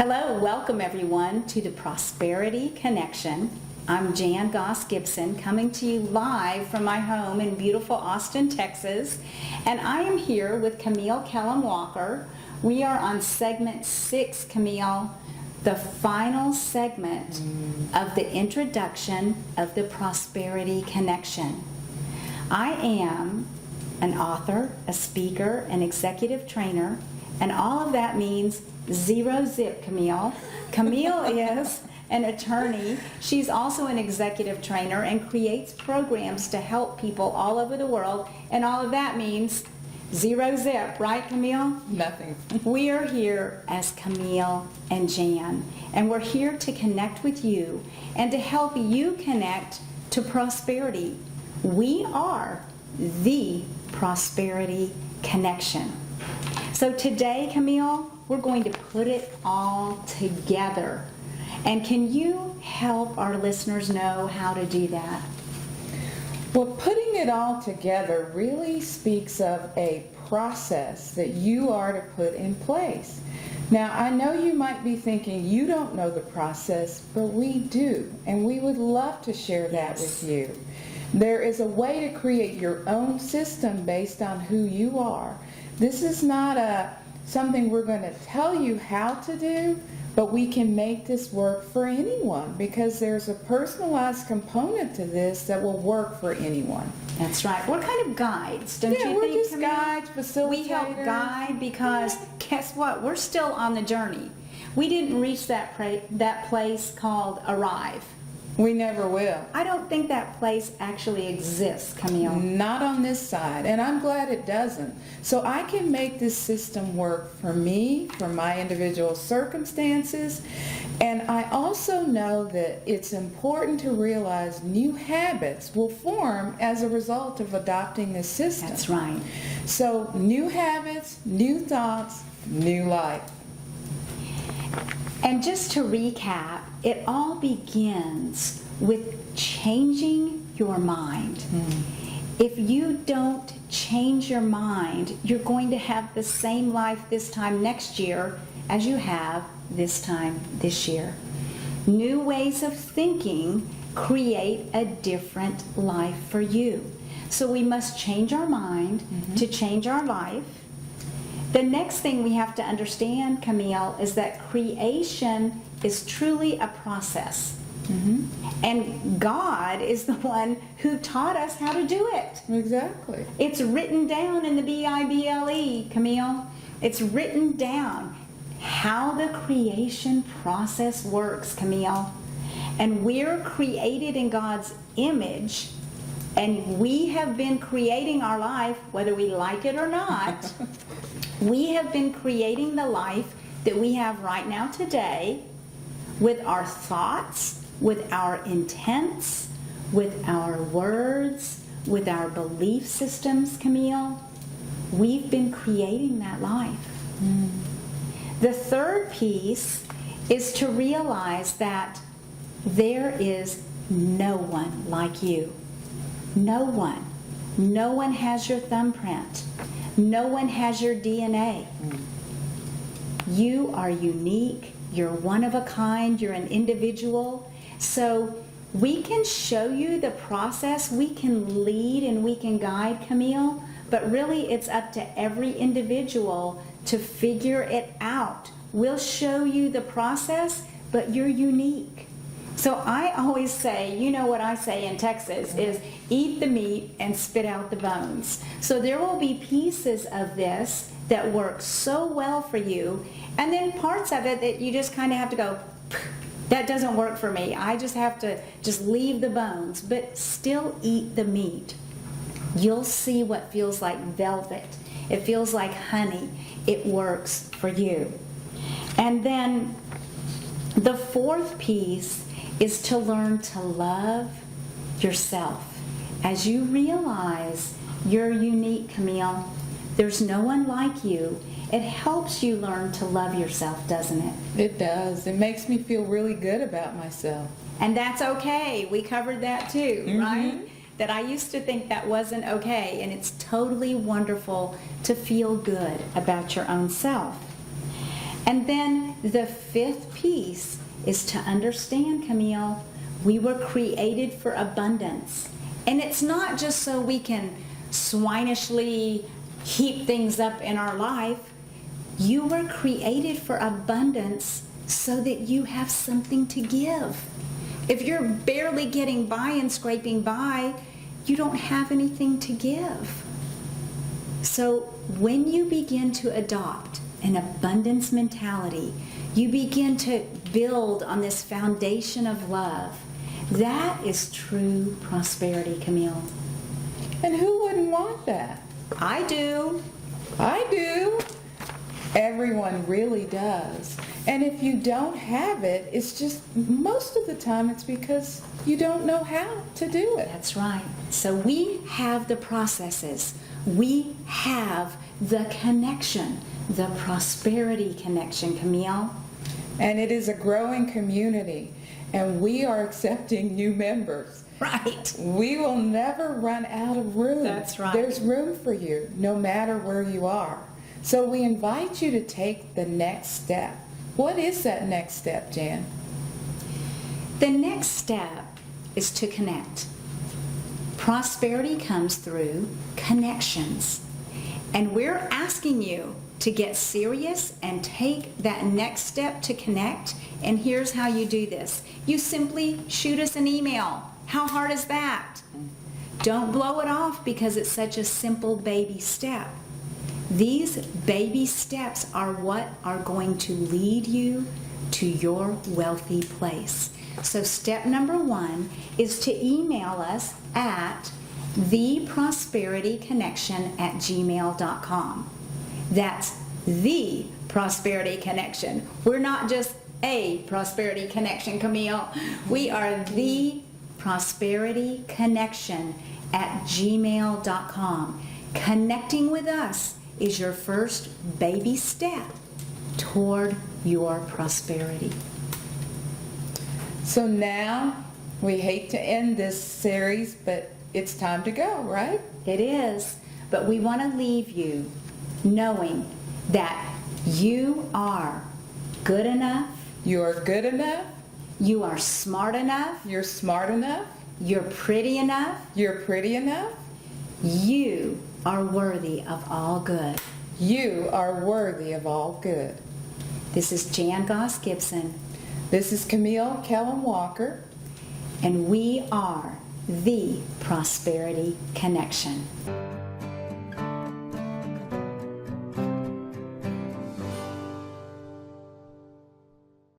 Hello, welcome everyone to the Prosperity Connection. I'm Jan Goss-Gibson coming to you live from my home in beautiful Austin, Texas. And I am here with Camille Walker. We are on segment 6, Camille, the final segment of the introduction of the Prosperity Connection. I am an author, a speaker, an executive trainer, and all of that means zero zip, Camille. Camille is an attorney. She's also an executive trainer and creates programs to help people all over the world. And all of that means zero zip, right, Camille? Nothing. We are here as Camille and Jan, and we're here to connect with you and to help you connect to prosperity. We are the Prosperity Connection. So today, Camille, we're going to put it all together. And can you help our listeners know how to do that? Well, putting it all together really speaks of a process that you are to put in place. Now, I know you might be thinking you don't know the process, but we do, and we would love to share that with you. There is a way to create your own system based on who you are. This is not something we're going to tell you how to do, but we can make this work for anyone because there's a personalized component to this that will work for anyone. That's right. We're kind of guides, don't you think? We're just Camille? guides, facilitators. We help guide because guess what? We're still on the journey. We didn't reach that place called arrive. We never will. I don't think that place actually exists, Camille. Not on this side, and I'm glad it doesn't. So I can make this system work for me, for my individual circumstances, and I also know that it's important to realize new habits will form as a result of adopting this system. That's right. So new habits, new thoughts, new life. And just to recap, it all begins with changing your mind. If you don't change your mind, you're going to have the same life this time next year as you have this time this year. New ways of thinking create a different life for you. So we must change our mind to change our life. The next thing we have to understand, Camille, is that creation is truly a process. And God is the one who taught us how to do it. Exactly. It's written down in the Bible, Camille. It's written down how the creation process works, Camille. And we're created in God's image, and we have been creating our life, whether we like it or not. We have been creating the life that we have right now today with our thoughts, with our intents, with our words, with our belief systems, Camille. We've been creating that life. The third piece is to realize that there is no one like you. No one. No one has your thumbprint. No one has your DNA. You are unique. You're one of a kind. You're an individual. So we can show you the process. We can lead and we can guide, Camille. But really it's up to every individual to figure it out. We'll show you the process, but you're unique. So I always say, you know what I say in Texas is eat the meat and spit out the bones. So there will be pieces of this that work so well for you, and then parts of it that you just kind of have to go, that doesn't work for me. I just have to just leave the bones, but still eat the meat. You'll see what feels like velvet. It feels like honey. It works for you. And then the fourth piece is to learn to love yourself. As you realize you're unique, Camille, there's no one like you. It helps you learn to love yourself, doesn't it? It does. It makes me feel really good about myself. And that's okay. We covered that too, right? That I used to think that wasn't okay, and it's totally wonderful to feel good about your own self. And then the fifth piece is to understand, Camille, we were created for abundance. And it's not just so we can swinishly heap things up in our life. You were created for abundance so that you have something to give. If you're barely getting by and scraping by, you don't have anything to give. So when you begin to adopt an abundance mentality, you begin to build on this foundation of love. That is true prosperity, Camille. And who wouldn't want that? I do. I do. Everyone really does. And if you don't have it, it's just, most of the time, it's because you don't know how to do it. That's right. So we have the processes. We have the connection, the prosperity connection, Camille. And it is a growing community, and we are accepting new members. Right. We will never run out of room. That's right. There's room for you, no matter where you are. So we invite you to take the next step. What is that next step, Jan? The next step is to connect. Prosperity comes through connections. And we're asking you to get serious and take that next step to connect. And here's how you do this. You simply shoot us an email. How hard is that? Don't blow it off because it's such a simple baby step. These baby steps are what are going to lead you to your wealthy place. So step number 1 is to email us at theprosperityconnection@gmail.com. That's the prosperity connection. We're not just a prosperity connection, Camille. We are the prosperity connection@gmail.com. Connecting with us is your first baby step toward your prosperity. So now, we hate to end this series, but it's time to go, right? It is, but we want to leave you knowing that you are good enough, You're good enough, you are smart enough, you're smart enough, you're pretty enough, you're pretty enough, you are worthy of all good. you are worthy of all good. This is Jan Goss-Gibson, This is Camille Kellen Walker. and we are the Prosperity Connection.